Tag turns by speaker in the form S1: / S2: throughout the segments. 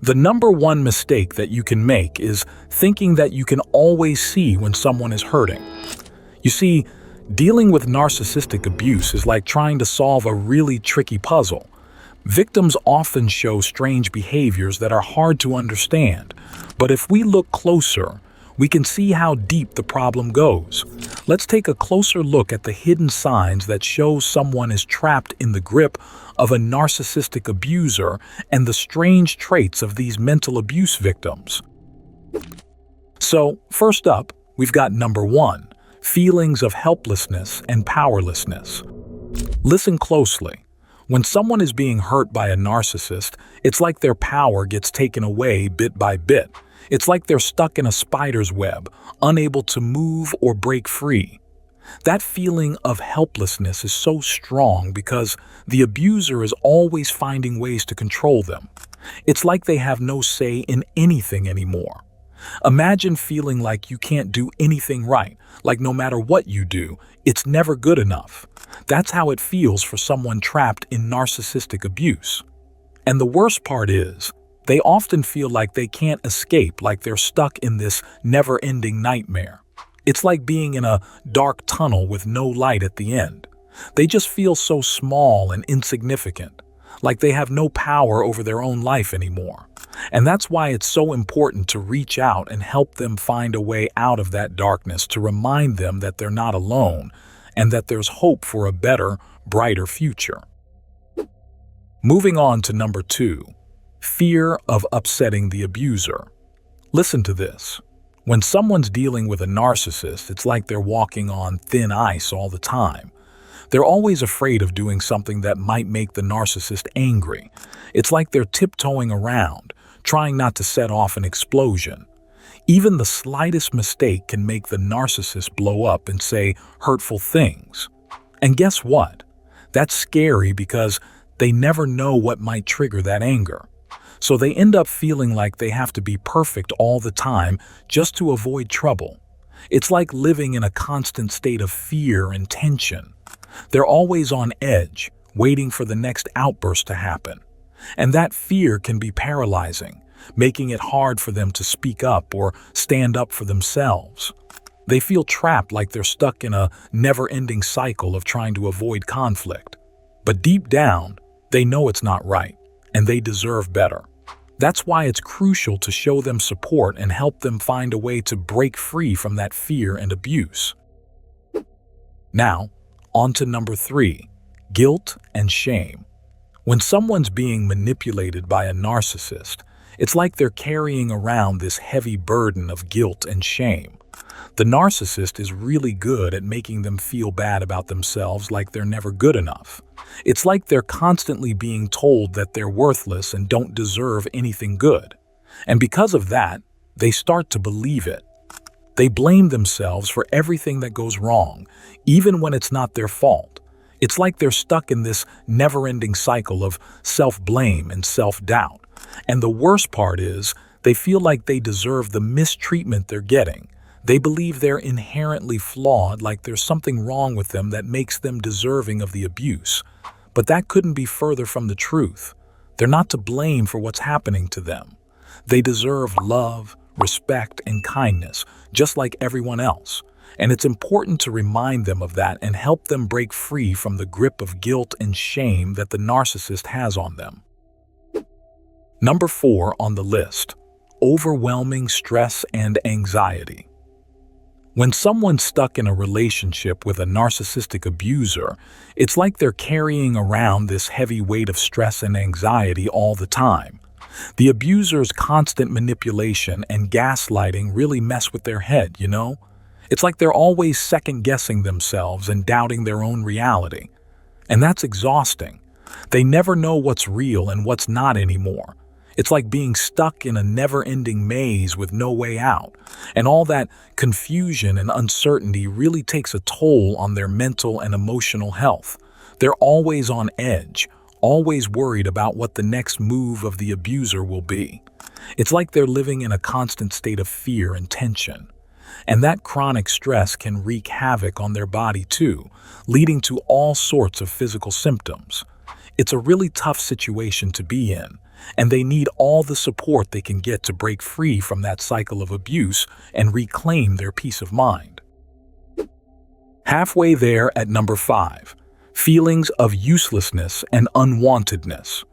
S1: The number one mistake that you can make is thinking that you can always see when someone is hurting. You see, dealing with narcissistic abuse is like trying to solve a really tricky puzzle. Victims often show strange behaviors that are hard to understand, but if we look closer, we can see how deep the problem goes. Let's take a closer look at the hidden signs that show someone is trapped in the grip of a narcissistic abuser and the strange traits of these mental abuse victims. So, first up, we've got number 1, feelings of helplessness and powerlessness. Listen closely. When someone is being hurt by a narcissist, it's like their power gets taken away bit by bit. It's like they're stuck in a spider's web, unable to move or break free. That feeling of helplessness is so strong because the abuser is always finding ways to control them. It's like they have no say in anything anymore. Imagine feeling like you can't do anything right, like no matter what you do, it's never good enough. That's how it feels for someone trapped in narcissistic abuse. And the worst part is, they often feel like they can't escape, like they're stuck in this never-ending nightmare. It's like being in a dark tunnel with no light at the end. They just feel so small and insignificant, like they have no power over their own life anymore. And that's why it's so important to reach out and help them find a way out of that darkness, to remind them that they're not alone and that there's hope for a better, brighter future. Moving on to number 2. Fear of upsetting the abuser. Listen to this. When someone's dealing with a narcissist, it's like they're walking on thin ice all the time. They're always afraid of doing something that might make the narcissist angry. It's like they're tiptoeing around, trying not to set off an explosion. Even the slightest mistake can make the narcissist blow up and say hurtful things. And guess what? That's scary because they never know what might trigger that anger. So they end up feeling like they have to be perfect all the time just to avoid trouble. It's like living in a constant state of fear and tension. They're always on edge, waiting for the next outburst to happen. And that fear can be paralyzing, making it hard for them to speak up or stand up for themselves. They feel trapped, like they're stuck in a never-ending cycle of trying to avoid conflict. But deep down, they know it's not right, and they deserve better. That's why it's crucial to show them support and help them find a way to break free from that fear and abuse. Now, on to number 3, guilt and shame. When someone's being manipulated by a narcissist, it's like they're carrying around this heavy burden of guilt and shame. The narcissist is really good at making them feel bad about themselves, like they're never good enough. It's like they're constantly being told that they're worthless and don't deserve anything good. And because of that, they start to believe it. They blame themselves for everything that goes wrong, even when it's not their fault. It's like they're stuck in this never-ending cycle of self-blame and self-doubt. And the worst part is, they feel like they deserve the mistreatment they're getting. They believe they're inherently flawed, like there's something wrong with them that makes them deserving of the abuse. But that couldn't be further from the truth. They're not to blame for what's happening to them. They deserve love, respect, and kindness, just like everyone else. And it's important to remind them of that and help them break free from the grip of guilt and shame that the narcissist has on them. Number 4 on the list, overwhelming stress and anxiety. When someone's stuck in a relationship with a narcissistic abuser, it's like they're carrying around this heavy weight of stress and anxiety all the time. The abuser's constant manipulation and gaslighting really mess with their head, you know? It's like they're always second-guessing themselves and doubting their own reality. And that's exhausting. They never know what's real and what's not anymore. It's like being stuck in a never-ending maze with no way out. And all that confusion and uncertainty really takes a toll on their mental and emotional health. They're always on edge, always worried about what the next move of the abuser will be. It's like they're living in a constant state of fear and tension. And that chronic stress can wreak havoc on their body too, leading to all sorts of physical symptoms. It's a really tough situation to be in, and they need all the support they can get to break free from that cycle of abuse and reclaim their peace of mind. Halfway there at number 5, feelings of uselessness and unwantedness.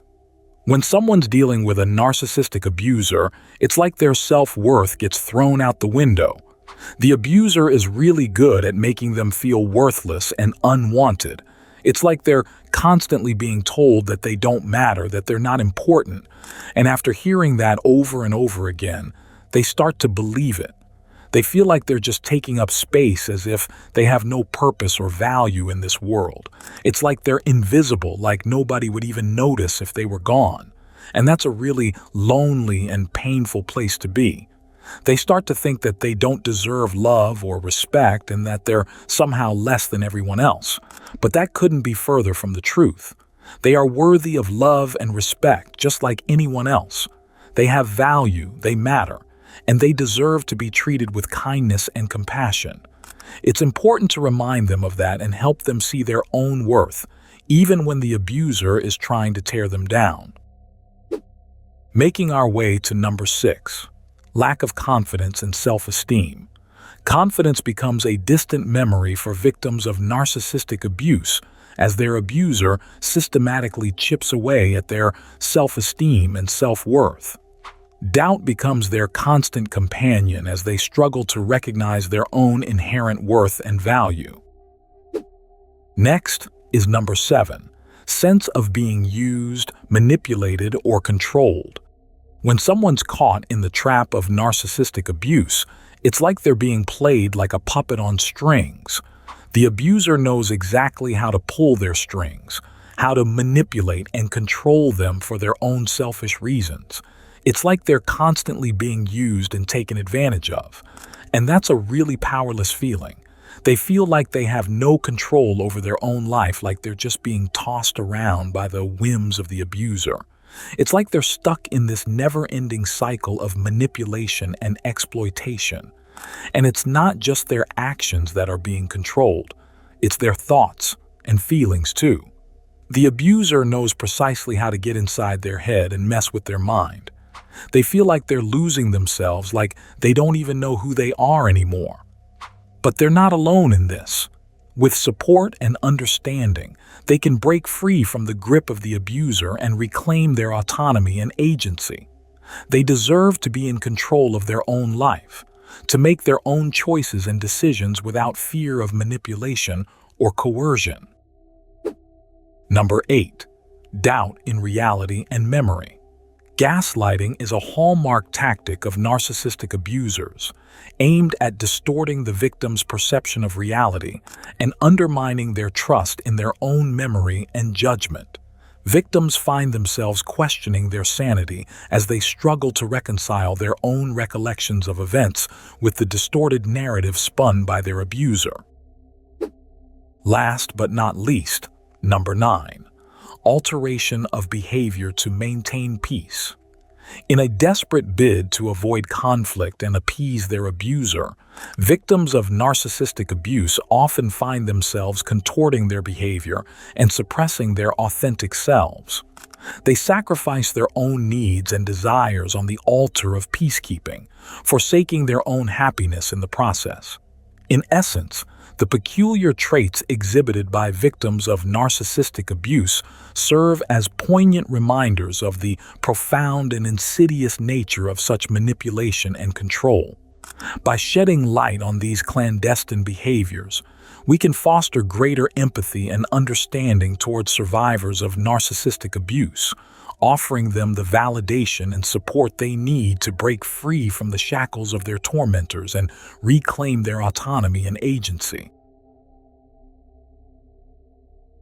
S1: When someone's dealing with a narcissistic abuser, it's like their self-worth gets thrown out the window. The abuser is really good at making them feel worthless and unwanted. It's like they're constantly being told that they don't matter, that they're not important. And after hearing that over and over again, they start to believe it. They feel like they're just taking up space, as if they have no purpose or value in this world. It's like they're invisible, like nobody would even notice if they were gone. And that's a really lonely and painful place to be. They start to think that they don't deserve love or respect and that they're somehow less than everyone else. But that couldn't be further from the truth. They are worthy of love and respect, just like anyone else. They have value, they matter, and they deserve to be treated with kindness and compassion. It's important to remind them of that and help them see their own worth, even when the abuser is trying to tear them down. Making our way to number 6. Lack of confidence and self-esteem. Confidence becomes a distant memory for victims of narcissistic abuse, as their abuser systematically chips away at their self-esteem and self-worth. Doubt becomes their constant companion as they struggle to recognize their own inherent worth and value. Next is number 7. Sense of being used, manipulated, or controlled. When someone's caught in the trap of narcissistic abuse, it's like they're being played like a puppet on strings. The abuser knows exactly how to pull their strings, how to manipulate and control them for their own selfish reasons. It's like they're constantly being used and taken advantage of. And that's a really powerless feeling. They feel like they have no control over their own life, like they're just being tossed around by the whims of the abuser. It's like they're stuck in this never-ending cycle of manipulation and exploitation. And it's not just their actions that are being controlled. It's their thoughts and feelings too. The abuser knows precisely how to get inside their head and mess with their mind. They feel like they're losing themselves, like they don't even know who they are anymore. But they're not alone in this. With support and understanding, they can break free from the grip of the abuser and reclaim their autonomy and agency. They deserve to be in control of their own life, to make their own choices and decisions without fear of manipulation or coercion. Number 8. Doubt in reality and memory. Gaslighting is a hallmark tactic of narcissistic abusers, aimed at distorting the victim's perception of reality and undermining their trust in their own memory and judgment. Victims find themselves questioning their sanity as they struggle to reconcile their own recollections of events with the distorted narrative spun by their abuser. Last but not least, number 9. Alteration of behavior to maintain peace. In a desperate bid to avoid conflict and appease their abuser, victims of narcissistic abuse often find themselves contorting their behavior and suppressing their authentic selves. They sacrifice their own needs and desires on the altar of peacekeeping, forsaking their own happiness in the process. In essence, the peculiar traits exhibited by victims of narcissistic abuse serve as poignant reminders of the profound and insidious nature of such manipulation and control. By shedding light on these clandestine behaviors, we can foster greater empathy and understanding towards survivors of narcissistic abuse, offering them the validation and support they need to break free from the shackles of their tormentors and reclaim their autonomy and agency.